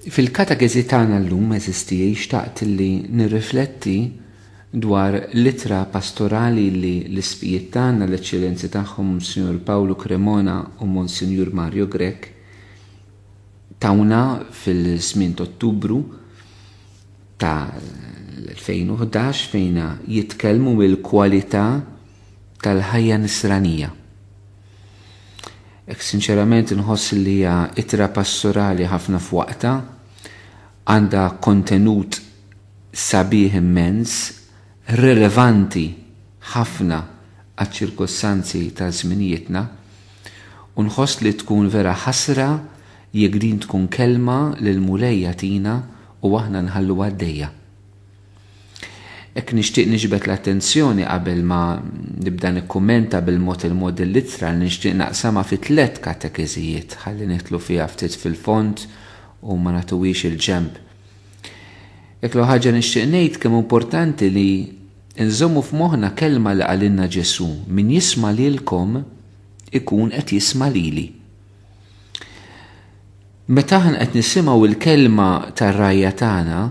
Fil-katekesi tagħna llum eżisti xtaqt li nirrifletti dwar litra pastorali li l-isfijiet tagħna l-eċċellenzi tagħhom Monsignor Paolo Cremona u Monsignor Mario Grech tawna fil-żmien ta' Ottubru ta' l-2011 fejna jitkellmu mill-kwalità tal-ħajja nisranija. Sinċerament nħoss li hija ittra pastorali ħafna f'waqta, għandha kontenut sabiħ immens, rilevanti ħafna għaċ-ċirkostanzi ta' żminijietna, u nħoss li tkun vera ħasra jekk din tkun kelma lil mulejja tina u aħna nħallu għaddejja. Ek nixtieq niġbed l-attenzjoni qabel ma nibda nikkummenta bil-mod il-litra li nixtieq naqsama fi 3 katekeżijiet ħalli nitlu fiha ftit fil-font u ma nagħtuwix il-ġemp. Jekk lu ħaġa nixtieq ngħid kemm importanti li nżommu f'moħħna kelma li qalilna Ġesu, min jisma' lilkom ikun qed jisma' lili. Meta aħna qed nisimgħu il-kelma tar-rajja tagħna,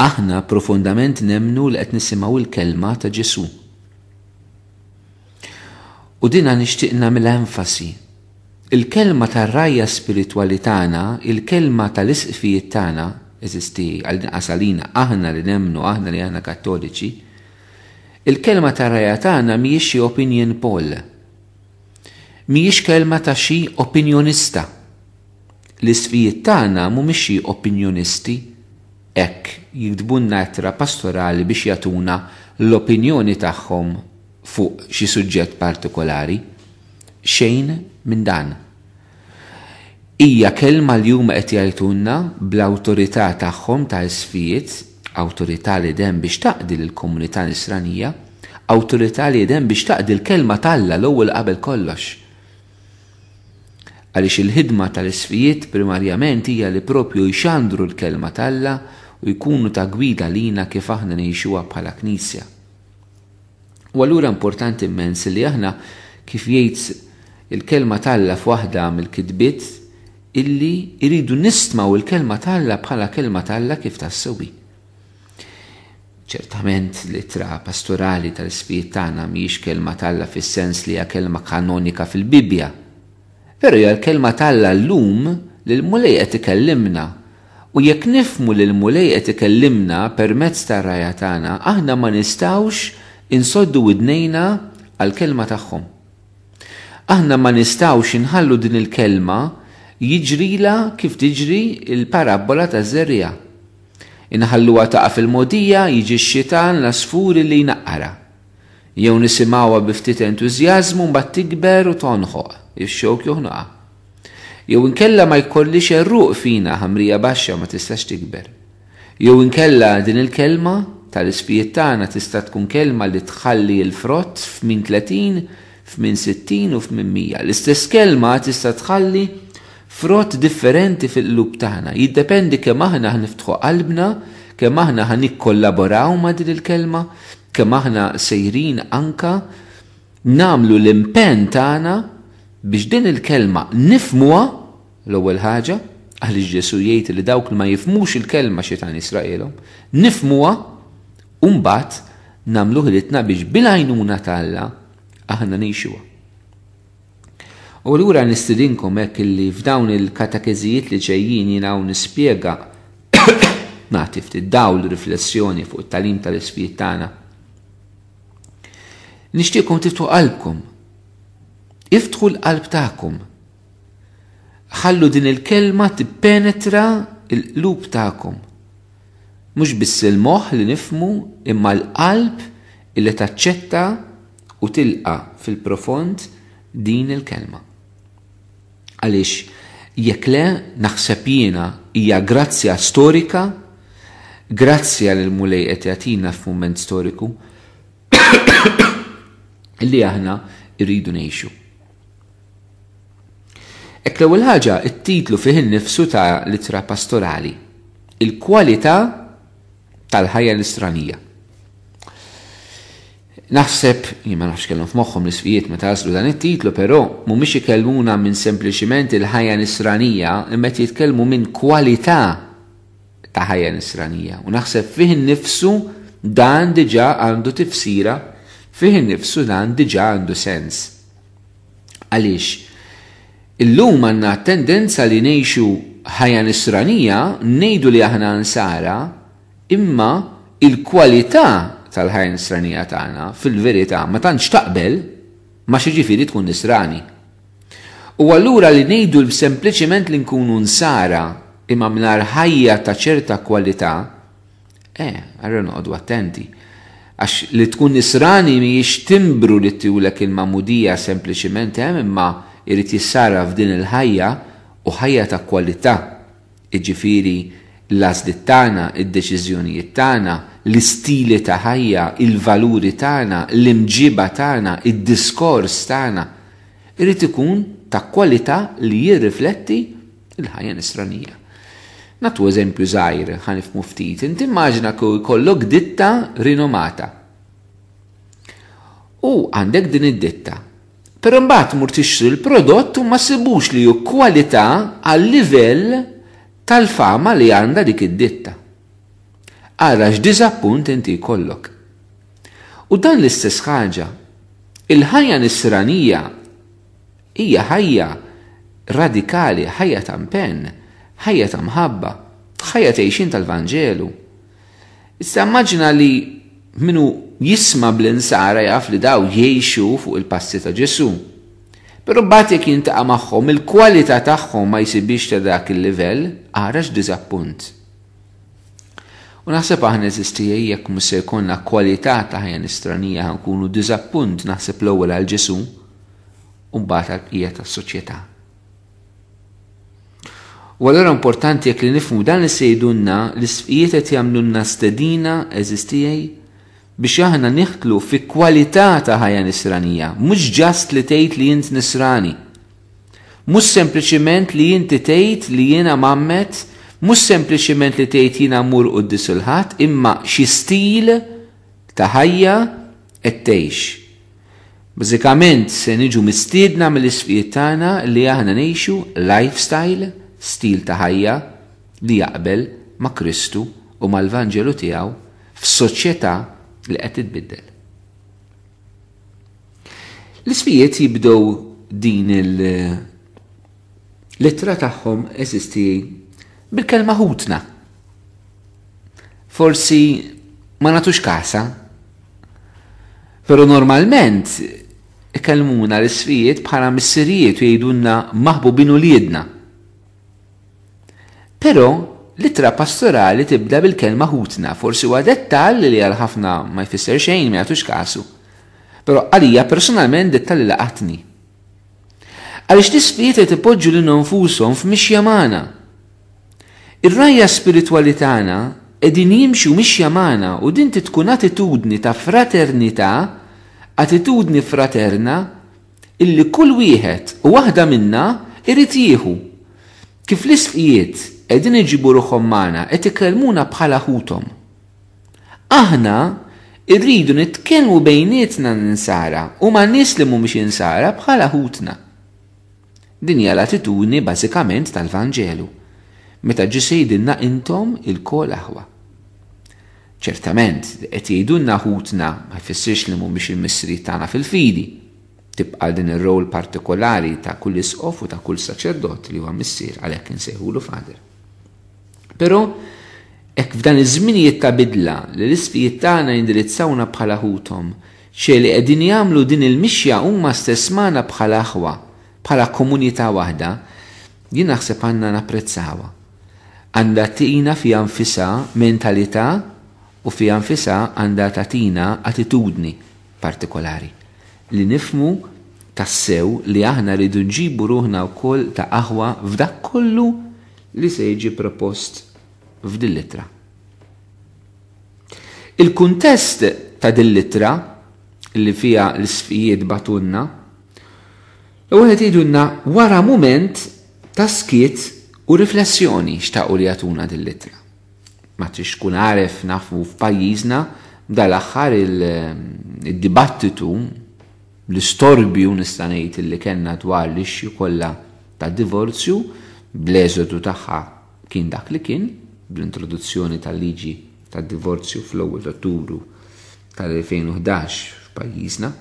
aħna profondament nemmnu li qed nisimgħu il-kelma ta' Ġesu. U dinha nixtieq nagħmilha enfasi. Il-kelma tar-rajja spiritwali tagħna, il-kelma tal-isqfijiet tagħna, eżisti għal-inqas għalina aħna li nemmnu, aħna li aħna Kattoliċi, il-kelma tar-rajja tagħna mhijiex xi opinion poll. Mhijiex kelma ta' xi opinjonista. L-isqfijiet tagħna mhumiex xi opinjonisti, hekk jiktbunna ittra pastorali biex jagħtuna l-opinjoni tagħhom fuq xi suġġett partikolari. Xejn minn dan. Hija kelma li huma qed jgħidulna bl-awtorità tagħhom ta' isfijiet, awtorità li dejjem biex taqdi lill-komunità nisranija, awtorità li dejjem biex taqdi l-kelma tagħha l-ewwel qabel kollox. Għaliex il-ħidma tal-isfijiet primarjament hija li propju jxandru l-kelma tagħha u jkunu ta' gwida lina kif aħna ngħixuha bħala Knisja. U allura importanti immens li aħna kif jgħid il-kelma tagħha f'waħda mill-kitbiet illi jridu nistmaw il-kelma tagħha bħala kelma tagħha kif tassewwi. Ċertament l-ittra pastorali tal-isfijiet tagħna mhijiex kelma tagħha fis-sens li hija kelma kanonika fil-Bibja. Però hija l-kelma tagħha llum li l-mulej qed ikellimna. U jekk nifmu li l-mulej qed ikellimna permezz tar-rajja tagħna, aħna ma nistgħux insoddu widnejna għall-kelma tagħhom. Aħna ma nistgħux inħallu din il-kelma jiġrila kif tiġri l-parabola taż-żerriegħa. Inħalluha taqa' fil-mogħdija jiġi x-xitan l-asfur li jnaqqara. Jew nisimgħuha bi ftit entużjażmu mbagħad tikber u tonħoq, ix-xewk joħnoqha. Jew inkella ma jkollix erruq fina ħamrija baxxa ma tistax tikber. Jew inkella din il-kelma tal-isfijiet tagħna tista' tkun kelma li tħalli l-frott f'min 30, f'min 60 u f'min 100. L-istess kelma tista' tħalli frott differenti fil-qlub tagħna. Jiddependi kemm aħna ħniftħu qalbna, kemm aħna ħnikkollaboraw ma' din il-kelma, kemm aħna sejrin anka nagħmlu l-impenn tagħna biex din il-kelma nifmuha l-ewwel ħaġa, għaliex Ġesu jgħid li dawk li ma jifmux il-kelma xitan Israelhom, nifmuha u mbagħad nagħmlu ħilitna biex bil-għajnuna tagħha aħna ngħixuha. U allura nistidinkom hekk illi f'dawn il-katekeżijiet li ġejjin jiena nispjega nagħti ftit dawl riflessjoni fuq it-tagħlim tal-isfijiet tagħna. Nixtieqkom tiftu qalbkom. Iftħu l-qalb tagħkom. Ħallu din il-kelma tippenetra l-qlub tagħkom. Mhux biss il-moħħ li nifmu imma l-qalb illi taċċetta u tilqa fil-profond din il-kelma. Għaliex jekk le naħseb jiena hija grazzja storika, grazzja lil mulej qed jagħtina f'mument storiku illi aħna rridu ngħixu. Ek l-ewwel ħaġa it-titlu fih innifsu ta' litra pastorali, il-kwalità tal-ħajja nisranija. Naħseb, ma nafx kellhom f'moħħhom l-isfijiet meta jaslu dan it-titlu, però mhumiex ikellmuna minn sempliċiment il-ħajja nisranija, imma jitkellmu minn kwalità ta' ħajja nisranija. U naħseb fih innifsu dan diġà għandu tifsira, fih innifsu dan diġà għandu sens. Għaliex illum għandna tendenza li ngħixu ħajja nisranija, ngħidu li aħna nsara, imma il-kwalità tal-ħajja nisranija tagħna fil-verità ma tantx taqbel ma xiġifieri tkun nisrani. U allura li ngħidu sempliċement li nkunu nsara imma mingħajr ħajja ta' ċerta kwalità, allura noqogħdu attenti. Għax li tkun nisrani mhijiex timbru li tiwlek il-mamudija sempliċement imma irid jissara f'din il-ħajja u ħajja ta' kwalità. Jiġifieri l-għażliet tagħna, id-deċiżjonijiet tagħna, l-istili ta' ħajja, il-valuri tagħna, l-imġiba tagħna, id-diskors tagħna irid ikun ta' kwalità li jirrifletti l-ħajja nisranija. Nagħtu eżempju żgħir ħanifhmu ftit. Inti immaġina jkollok ditta rinomata. U għandek din id-ditta. Però mbagħad mur tixtri l-prodott u ma ssibux li hu kwalità għal livell tal-fama li għandha dik id-ditta. Ara x'diżappunt inti jkollok. U dan l-istess ħaġa, il-ħajja nisranija hija ħajja radikali, ħajja ta' impenn, ħajja ta' mħabba, ħajja tgħixin tal-Vanġelu. Issa immaġina li minu jisma' bl-insara jaf li daw jgħixu fuq il-passi ta' Ġesu. Però mbagħad jekk jintaqa' magħhom il-kwalità tagħhom ma jsibix ta' dak il-livell, ara x'diżappunt. U naħseb aħna eżistija jekk mhux se jkollna kwalità ta' ħajja nisranija nkunu diżappunt naħseb l-ewwel għal Ġesu u mbagħad għall-bqija tas-soċjetà. U allura importanti jekk li nifhmu dan li se jgħidulna l-isfijiet qed jagħmlulna stedina eżistijaj biex aħna nieħdlu fi kwalità ta' ħajja nisranija, mhux ġast li tgħid li int nisrani. Mhux sempliċiment li inti tgħid li jiena mammet, mhux sempliċiment li tgħid jiena mmur qudies il-ħadd, imma xi stil ta' ħajja qed tgħix. Bażikament se niġu mistiedna mill-isfijiet tagħna li aħna ngħixu lifestyle, stil ta' ħajja li jaqbel ma' Kristu u mal-Vanġelu tiegħu f'soċjetà li qed titbiddel. L-isfijiet jibdew din il-littra tagħhom eżisti bil-kelma ħutna. Forsi ma nagħtux kasa, però normalment ikellmuna l-isfijiet bħala missirijiet u jgħidulna maħbubin uliedna. Però l-ittra pastorali tibda bil-kelma ħutna, forsi huwa dettall li għal ħafna ma jfisser xejn ma jagħtux kasu. Però għalija personalment dettall li laqatni. Għaliex l-isfijiet qed ipoġġu lil nfushom f'mixja magħna. Ir-rajja spirituali tagħna qegħdin jimxu mixja magħna u din tkun attitudni ta' fraternità, attitudni fraterna illi kull wieħed u waħda minna irid jieħu. Kif l-isfijiet qegħdin iġibu ruħhom magħna qed ikellmuna bħala ħuthom. Aħna rridu nitkellmu bejnietna ninsara u ma' nies li mhumiex insara bħala ħutna. Din hija l-attitudni bażikament tal-Vanġelu. Meta ġie sejdilna intom il-kol aħwa. Ċertament, qed jgħidulna ħutna ma jfissirx li mhumiex il-missrijiet tagħna fil-fidi. Tibqa' din ir-rol partikolari ta' kull isqof u ta' kull saċerdot li huwa missier għalhekk insejħulu fader. Però hekk f'dan iż-żminijiet ta' bidla li l-isfijiet tagħna jindirizzawna bħala ħuthom, xejn li qegħdin jagħmlu din il-mixja huma stess magħna bħala aħwa, bħala komunità waħda, jien naħseb għandna napprezzawha. Għandha tina fiha nfisha mentalità u fiha nfisha għandha tagħtina attitudni partikolari li nifhmu tassew li aħna rridu nġibu ruħna wkoll ta' aħwa f'dak kollu li se jiġi propost f'din littra. Il-kuntest ta' din littra li fiha l-isfijiet batunna l-ewwel jgħidulna wara mument ta' skiet u riflessjoni xtaqu li jagħtuna din littra. Ma trix tkun għaref nafu f'pajjiżna dal-aħħar il-dibattitu l-istorbju nista' ngħid li kellna dwar l-ixju kollha tad-divorzju bl-eżodu tagħha kien dak li kien bl-introduzzjoni tal-liġi tad-divorzju fl-ewwel Ottubru tal-2011 f'pajjiżna.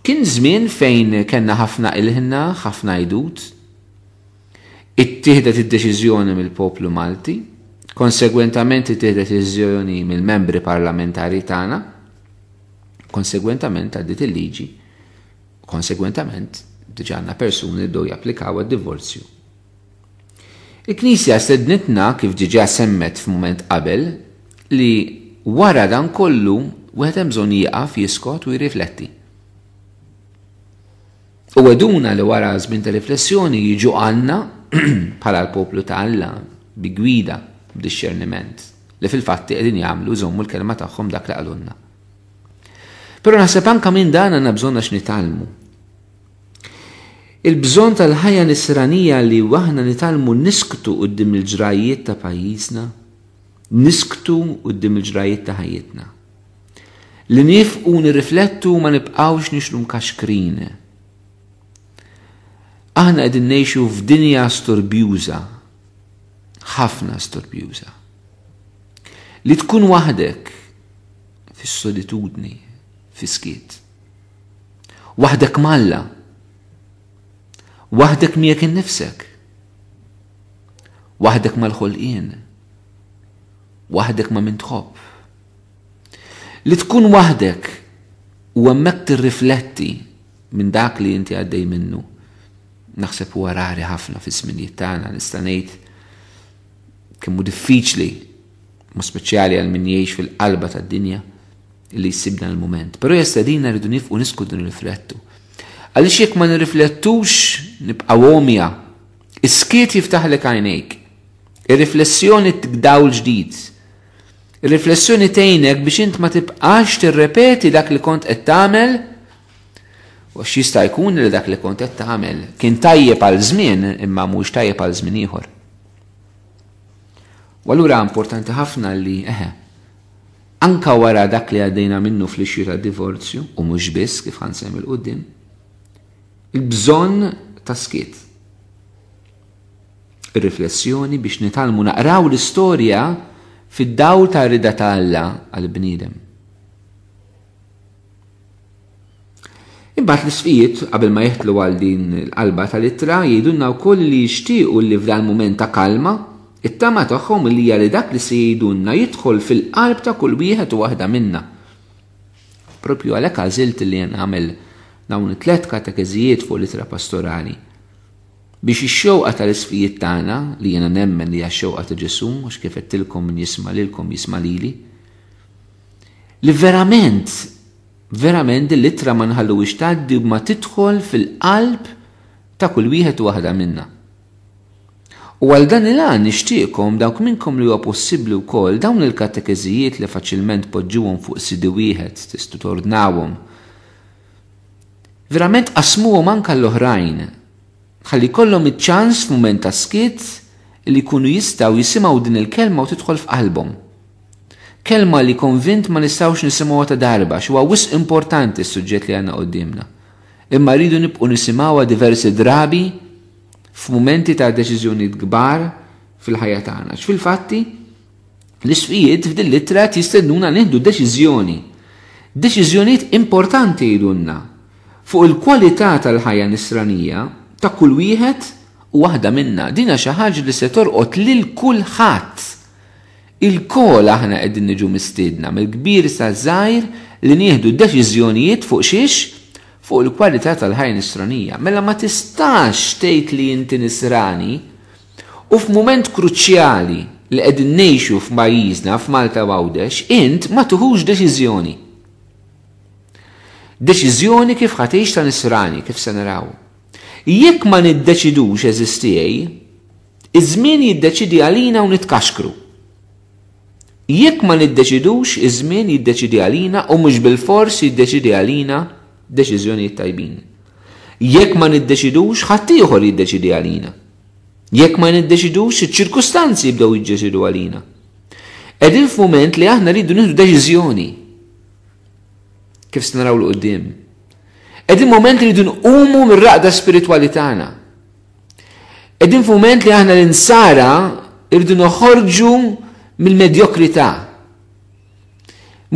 Kien żmien fejn kellna ħafna ilħna, ħafna jdud, ittieħdet id-deċiżjoni mill-poplu Malti, konsegwentament ittieħdet deċiżjoni mill-membri parlamentari tagħna, konsegwentament għaddit il-liġi, konsegwentament diġà għandna persuni li japplikaw għad-divorzju. Il-Knisja stednitna kif diġà semmet f'mument qabel li wara dan kollu wieħed hemm bżonn jieqaf jiskot u jirrifletti. U għeduna li wara żmien ta' riflessjoni jiġu għandna bħala l-poplu ta' Alla bi gwida, b'dixxerniment li fil-fatti qegħdin jagħmlu jżommu l-kelma tagħhom dak li qalulna. Però naħseb anke minn dan għandna bżonn għax nitalmu. Il-bżonn tal-ħajja nisranija li waħna nitalmu nisktu quddiem il-ġrajiet ta' pajjiżna, nisktu quddiem il-ġrajiet ta' ħajjitna. Li nifqu nirriflettu ma nibqgħux nixru mkaxkrin. Aħna qegħdin ngħixu f'dinja storbjuża, ħafna storbjuża. Li tkun waħdek fis-solitudni, fis-skiet. Waħdek malla. Waħdek miegħek innifsek. Waħdek mal-ħolqien. Waħdek ma' min tħobb. Li tkun waħdek u hemmhekk tirrifletti minn dak li inti għaddej minnu. Naħseb huwa rari ħafna fis-żminijiet tagħna nista' ngħid kemm hu diffiċli, mu speċjali għal min jgħix fil-qalba tad-dinja li jsibna l-mument. Però jastedina rridu nifqu niskutu nirriflettu. Għaliex jekk ma nirriflettux nibqgħu għomja, is-skiet jiftaħlek għajnejk. Ir-riflessjoni tikdawl ġdid. Ir-riflessjoni tgħinek biex int ma tibqax tirrepeti dak li kont qed tagħmel. U jista' jkun li dak li kont qed tagħmel kien tajjeb għal żmien imma mhux tajjeb għal żmien ieħor. U allura importanti ħafna li anka wara dak li għaddejna minnu fl-ixju tad-divorzju u mhux biss kif ħansemmi l-qudiem, il-bżonn ta' skiet. Ir-riflessjoni biex nitalmu naqraw l-istorja fid-dawl ta' rida ta' Alla għall-bniedem. Imbagħad l-isfijiet qabel ma jeħtlu għal din l-qalba tal-ittra jgħidulna wkoll li jixtiequ li f'dan mument ta' kalma it-tama tagħhom li hija li dak li se jgħidulna jidħol fil-qalb ta' kull wieħed u waħda minna. Propju għalhekk għażilt li nagħmel dawn it-tliet katekeżijiet fuq l-ittra pastorali biex ix-xewqa tal-isfijiet tagħna li jiena nemmen li hija x-xewqa ta' Ġesu mhux kif qedtilkom min jisma' lilkom jisma' lili li verament l-ittra ma nħalluwix tgħaddi ma tidħol fil-qalb ta' kull wieħed u waħda minna. U għal dan il-għan nixtieqkom dawk minnkom li huwa possibbli wkoll dawn il-katekeżijiet li faċilment poġġuhom fuq sidi wieħed tistgħu tordnawhom. Verament qasmuhom anke l-oħrajn. Ħalli jkollhom iċ-ċans f'mument ta' skiet li jkunu jistgħu jisimgħu din il-kelma u tidħol f'qalbhom. Kelma li konvint ma nistgħux nisimgħuha ta' darba x'huwa wisq importanti s-suġġett li għandna qudiemna. Imma rridu nibqgħu nisimgħuha diversi drabi f'mumenti ta' deċiżjonijiet kbar fil-ħajja tagħna. Fil-fatti l-isfijiet f'din l-ittra jistednuna nieħdu deċiżjoni. Deċiżjonijiet importanti jgħidulna fuq il-kwalità tal-ħajja nisranija ta' kull wieħed u waħda minna. Dina xi ħaġa li se torqod lil kulħadd. Il-kol aħna qegħdin niġu mistiedna mill-kbir sa żgħir li nieħdu deċiżjonijiet fuq xiex fuq il-kwalità tal-ħajja nisranija. Mela ma tistax tgħid li inti nisrani u f'mument kruċjali li qegħdin ngħixu f'pajjiżna f'Malta Għawdex int ma tuħux deċiżjoni. Deċiżjoni kif ħatgħix ta' nisrani kif se naraw. Jekk ma niddeċidux eżistijej, iż-żmien jiddeċidi għalina u nitkaxkru. Jekk ma niddeċidux, iż-żmien jiddeċidi għalina u mhux bil-fors jiddeċidi għalina deċiżjonijiet tajbin. Jekk ma niddeċidux, ħadd ieħor jiddeċidi għalina. Jekk ma niddeċidux, iċ-ċirkustanzi jibdew jiġġeċidu għalina. Qegħdin f'mument li aħna rridu nieħdu deċiżjoni kif se naraw l qudiem. Qegħdin mument li rridu nqumu mir-raqda spiritwali tagħna. Qegħdin f'mument li aħna l-insara rridu noħorġu mill-medjokrità.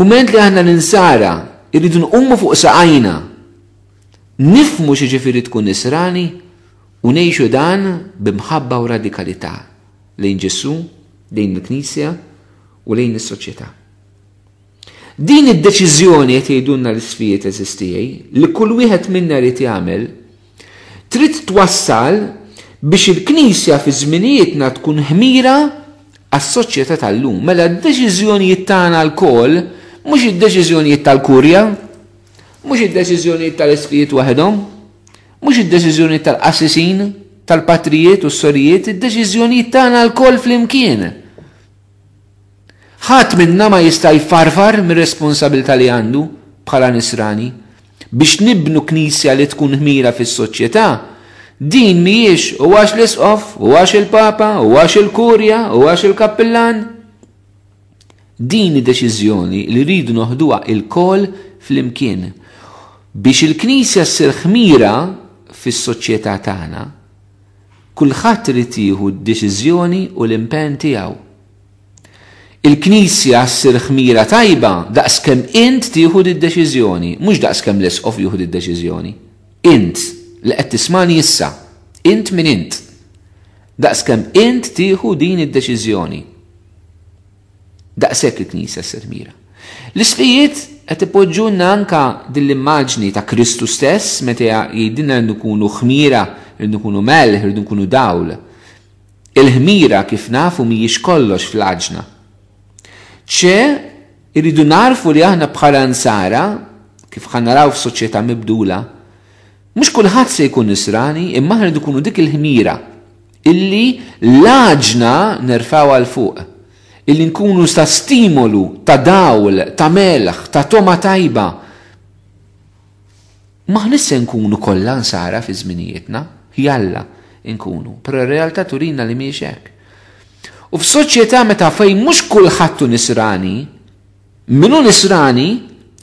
Mument li aħna l-insara rridu nqumu fuq saqajna. Nifmu xi ġifieri tkun nisrani u ngħixu dan b'imħabba u radikalità lejn Ġesu, lejn il-Knisja u lejn is-soċjetà. Din id-deċiżjoni qed jgħidulna l-isfijiet eżistijej li kull wieħed minna rid jagħmel trid twassal biex il-Knisja fi żminijietna tkun ħmira għas-soċjetà tal-lum. Mela d-deċiżjonijiet tagħna lkoll mhux id-deċiżjonijiet tal-kurja, mhux id-deċiżjonijiet tal-isfijiet waħedhom, mhux id-deċiżjonijiet tal-qassisin, tal-patrijiet u s-sorijiet, id-deċiżjonijiet tagħna lkoll flimkien. Ħadd minna ma jista' jfarfar mir-responsabilità li għandu bħala nisrani biex nibnu knisja li tkun ħmira fis-soċjetà. Din mhijiex huwax l-isqof, huwax il-Papa, huwax il-Kurja, huwax il-Kappillan. Din id-deċiżjoni li rridu noħduha il-kol flimkien biex il-Knisja ssir ħmira fis-soċjetà tagħna. Kulħadd irid jieħu d-deċiżjoni u l-impenn tiegħu. Il-Knisja ssir ħmira tajba daqskemm int tieħu d-deċiżjoni, mhux daqskemm l-isqof jieħu d-deċiżjoni. Int li qed tismani issa, int min int. Daqskemm int tieħu din id-deċiżjoni. Daqshekk il-Knisja ssir ħmira. L-isfijiet qed ipoġġulna anke din l-immaġni ta' Kristu stess meta jgħidilna li nkunu ħmira, li nkunu melħ, li nkunu dawl. Il-ħmira kif nafu mhijiex kollox fl-aġna. Irridu narfu li aħna bħala nsara, kif ħannaraw f'soċjetà mibdula, mhux kulħadd se jkun nisrani, imma aħna rridu nkunu dik il-ħmira illi l-aġna nerfgħu għal fuq, illi nkunu ta' stimolu, ta' dawl, ta' melħ, ta' toma tajba. Maħnis se nkunu kollha nsara fi żminijietna, jalla nkunu, però r-realtà turina li mhijiex hekk. U f'soċjetà meta fejn mhux kulħadd nisrani, minnu nisrani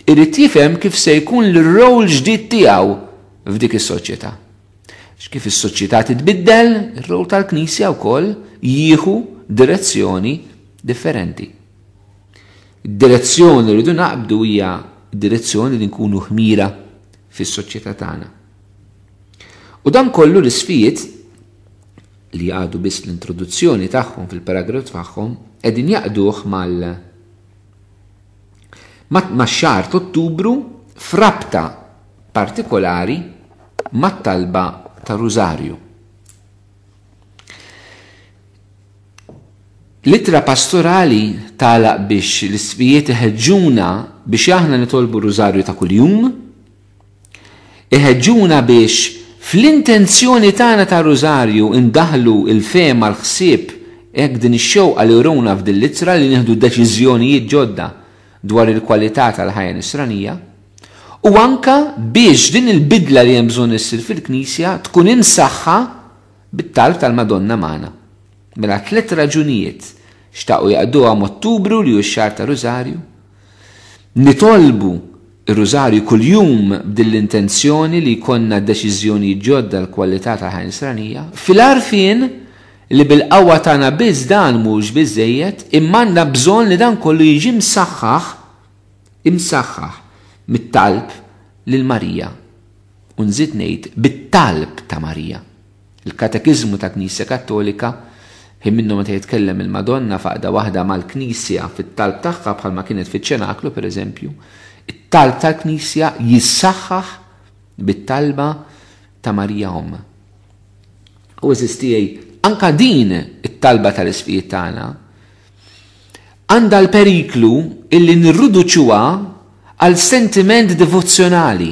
irid jifhem kif se jkun l-rol ġdid tiegħu f'dik is-soċjetà. Kif is-soċjetà titbiddel, ir-rol tal-Knisja wkoll jieħu direzzjoni differenti. Id-direzzjoni li rridu naqbdu hija d-direzzjoni li nkunu ħmira fis-soċjetà tagħna. U dan kollu l-isfijiet li għadu biss l-introduzzjoni tagħhom fil-paragraf tagħhom qegħdin jaqduh max-xahar ta' Ottubru frabta partikolari mat-talba ta' Rużarju. Litra pastorali tagħlaq biex l-isfijiet iħeġġuna biex aħna nitolbu Rużarju ta' kuljum, iħeġġuna biex fl-intenzjoni tagħna ta' Rużarju indaħlu il-fema l-ħsieb hekk din ix-xewqa li juruna f'din l-ittra li nieħdu deċiżjonijiet ġodda dwar il-kwalità tal-ħajja nisranija u anke biex din il-bidla li hemm bżonn issir fil-Knisja tkun imsaħħa bit-talb tal-Madonna magħna. Mela 3 raġunijiet xtaqgħu jaqduha m'Ottubru li hu x-xahar ta' Rużarju. Nitolbu ir-Rużarju kuljum b'din l-intenzjoni li jkollna deċiżjoni ġodda l-kwalità tal-ħajja nisranija, fil-għarfien li bil-qawwa tagħna biss dan mhux biżejjed, imma għandna bżonn li dan kollu jiġi imsaħħaħ mit-talb lil Marija. U nżid ngħid bit-talb ta' Marija. Il-Katekiżmu ta' Knisja Kattolika minnu meta jitkellem il-Madonna faqda waħda mal-Knisja fit-talb tagħha bħalma kienet fiċ-ċenaklu pereżempju, it-talb tal-Knisja jissaħħaħ bit-talba ta' Marija Omma. U eżistijaj, anka din it-talba tal-isfijiet tagħna għandha l-periklu illi nirriduċuha għal sentiment devozzjonali.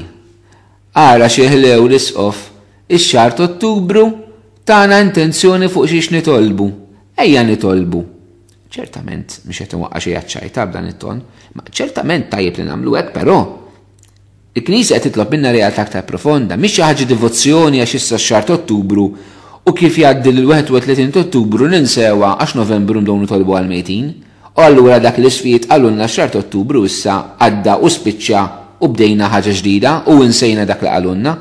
Ara xi ħlew l-isqof ix-xahar ta' Ottubru tagħna intenzjoni fuq xiex nitolbu. Ejja nitolbu. ċertament mhux qed inwaqqa xi ċajta b'dan it-ton, ma ċertament tajjeb li nagħmlu hekk, però il-Knisja qed titlob minna realtà aktar profonda, mhix xi ħaġa devozzjoni għax issa x-xahar ta' Ottubru u kif jgħaddi l-31 ta' Ottubru ninsewha għax Novembru nbdew nitolbu għal-mejtin U allura dak l-isfijiet qalulna x-xahar Ottubru issa għadda u spiċċa u bdejna ħaġa ġdida u nsejna dak li qalulna.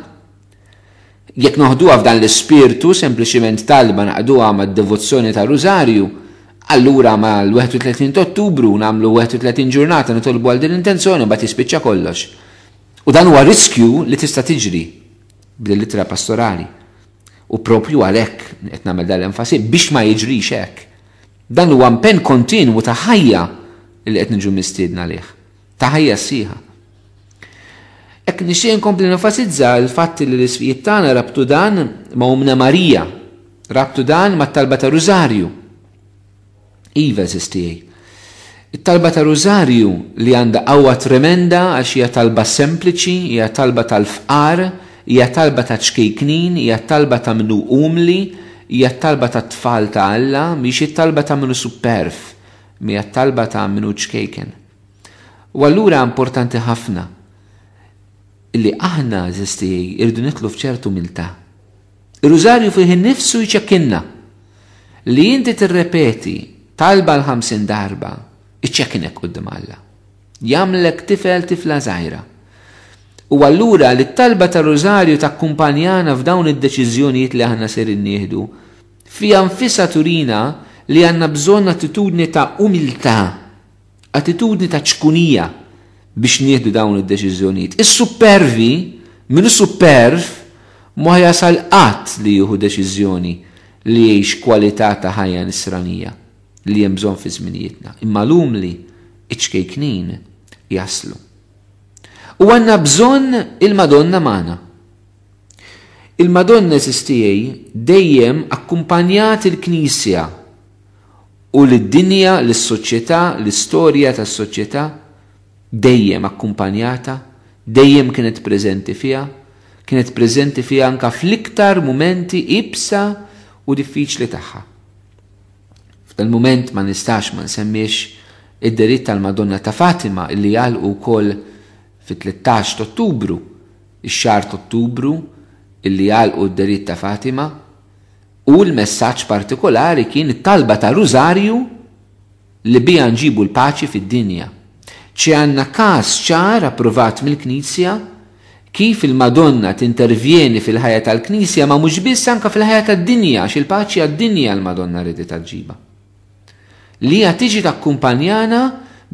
Jekk noħduha f'dan l-ispirtu sempliċiment talba naqduha mad-devozzjoni ta' Rużarju, allura mal-31 Ottubru nagħmlu 31 ġurnata nitolbu għal din l-intenzjoni mbagħad jispiċċa kollox. U dan huwa riskju li tista' tiġri bil-littra pastorali. U propju għalhekk qed nagħmel dal-enfasi biex ma jiġrix hekk. Dan huwa impenn kontinwu ta' ħajja li qed niġu mistiedna għalih. Ta' ħajja sieħa. Hekk nixtieq inkompli nenfasizza l-fatt li l-isfijiet tagħna rabtu dan ma' Umna Marija, rabtu dan mat-talba ta' Rużarju. Iva żistijaj. It-talba ta' Rużarju li għandha qawwa tremenda għax hija talba sempliċi, hija talba tal-fqar, hija talba ta' ċkejknin, hija talba ta' minnu umli, hija talba ta' tfal ta' Alla, mhix it-talba ta' minnu superf, hija talba ta' minnu ċkejken. U allura importanti ħafna illi aħna żistijaj irdu nitlu f'ċertu miltà. Ir-Rużarju fih innifsu jċekkinna li inti tirrepeti talba l-50 darba iċċekkinek quddiem Alla. Jagħmlek tifel tifla żgħira. U allura li t-talba ta' Rużarju takkumpanjana f'dawn id-deċiżjonijiet li aħna serin nieħdu fiha nfisha turina li għandna bżonn attitudni ta' umiltà, attitudni ta' ċkunija biex nieħdu dawn id-deċiżjonijiet. Is-supervi minn superf ma jasal qatt li jieħu deċiżjoni li jgħix kwalità ta' ħajja nisranija li hemm bżonn fi żminijietna. Imma l-umli iċkejknin jaslu. U għandna bżonn il-Madonna magħna. Il-Madonna sistijaj dejjem akkumpanjat il-Knisja u l-dinja, l-soċjetà, l-istorja tas-soċjetà dejjem akkumpanjata, dejjem kienet preżenti fiha anka fl-iktar mumenti ibsa u diffiċli tagħha. F'dal mument ma nistax ma nsemmix id-deritt tal-Madonna ta' Fatima illi għalqu wkoll fit-13 Ottubru, ix-xahar ta' Ottubru illi għalqu d-deritt ta' Fatima u l-messaġġ partikolari kien it-talba ta' Rużarju li biha nġibu l-paċi fid-dinja. Ċi għandna każ ċar approvat mill-Knisja kif il-Madonna tintervjeni fil-ħajja tal-Knisja ma mhux biss anke fil-ħajja tad-dinja għax il-paċi għad-dinja l-Madonna ridet ġiba. Li hija tiġi takkumpanjana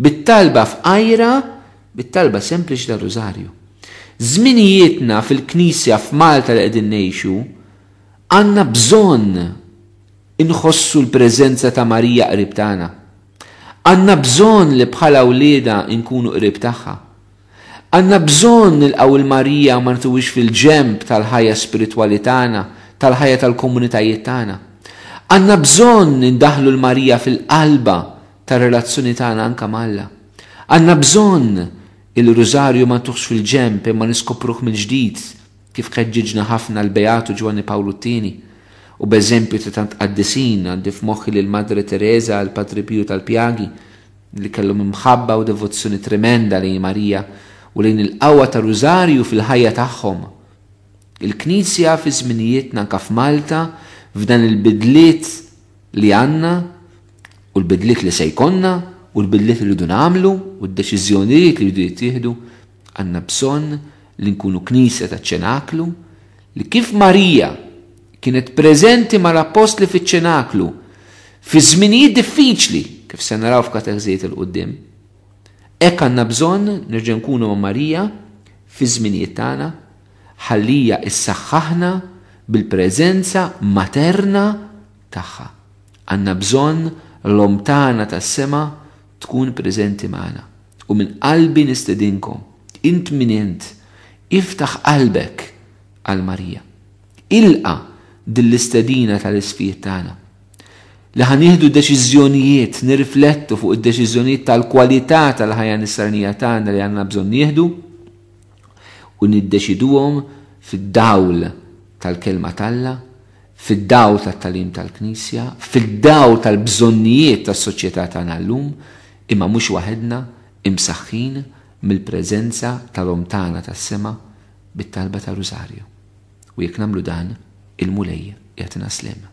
bit-talba f'qajra, bit-talba sempliċi ta' Rużarju. Żminijietna fil-Knisja f'Malta li qegħdin ngħixu għandna bżonn inħossu l-preżenza ta' Marija qrib tagħna. Għandna bżonn li bħala wlieda nkunu qrib tagħha. Għandna bżonn nilqgħu il-Marija ma ntuwix fil-ġemb tal-ħajja spiritwali tagħna, tal-ħajja tal-komunitajiet tagħna. Għandna bżonn nindaħlu l-Marija fil-qalba tar-relazzjoni tagħna anke mal-Alla. Għandna bżonn il-Rużarju ma ntuħx fil-ġemb imma niskopruh mill-ġdid kif ħeġġiġna ħafna l-Beatu Ġwanni Pawlu T. U b'eżempju ta' tant qaddisin għandi f'moħħi lil Madre Teresa, l-Padre Pio tal-Pjagi, li kellhom imħabba u devozzjoni tremenda lejn Marija u lejn il-qawwa ta' Rużarju fil-ħajja tagħhom. Il-Knisja fi żminijietna anke f'Malta f'dan il-bidliet li għandna u l-bidliet li se jkollna u l-bidliet li rridu nagħmlu u d-deċiżjonijiet li rridu jittieħdu għandna bżonn li nkunu Knisja taċ-ċenaklu li kif Marija kienet preżenti mal-apostli fiċ-ċenaklu fi żminijiet diffiċli kif se naraw f'kateħżijiet il-qudiem. Hekk għandna bżonn nerġa' nkunu ma' Marija fi żminijiet tagħna ħallija issaħħaħna bil-preżenza materna tagħha. Għandna bżonn l-om tagħna tas-sema tkun preżenti magħna. U minn qalbi nistedinkom, int min int, iftaħ qalbek għal Marija. Ilqa' dill-istedina tal-isfijiet tagħna. Li ħanieħdu deċiżjonijiet, nirriflettu fuq id-deċiżjonijiet tal-kwalità tal-ħajja nisranija tagħna li għandna bżonn nieħdu u niddeċiduhom fid-dawl tal-kelma talla, fid-dawl tat-talim tal-Knisja, fid-dawl tal-bżonnijiet tas-soċjetà tagħna llum, imma mhux waħedna imsaħħin mill-preżenza tal-om tagħna tas-sema bit-talba ta' Rużarju. U jekk nagħmlu dan, il-mulej jagħtina sliem.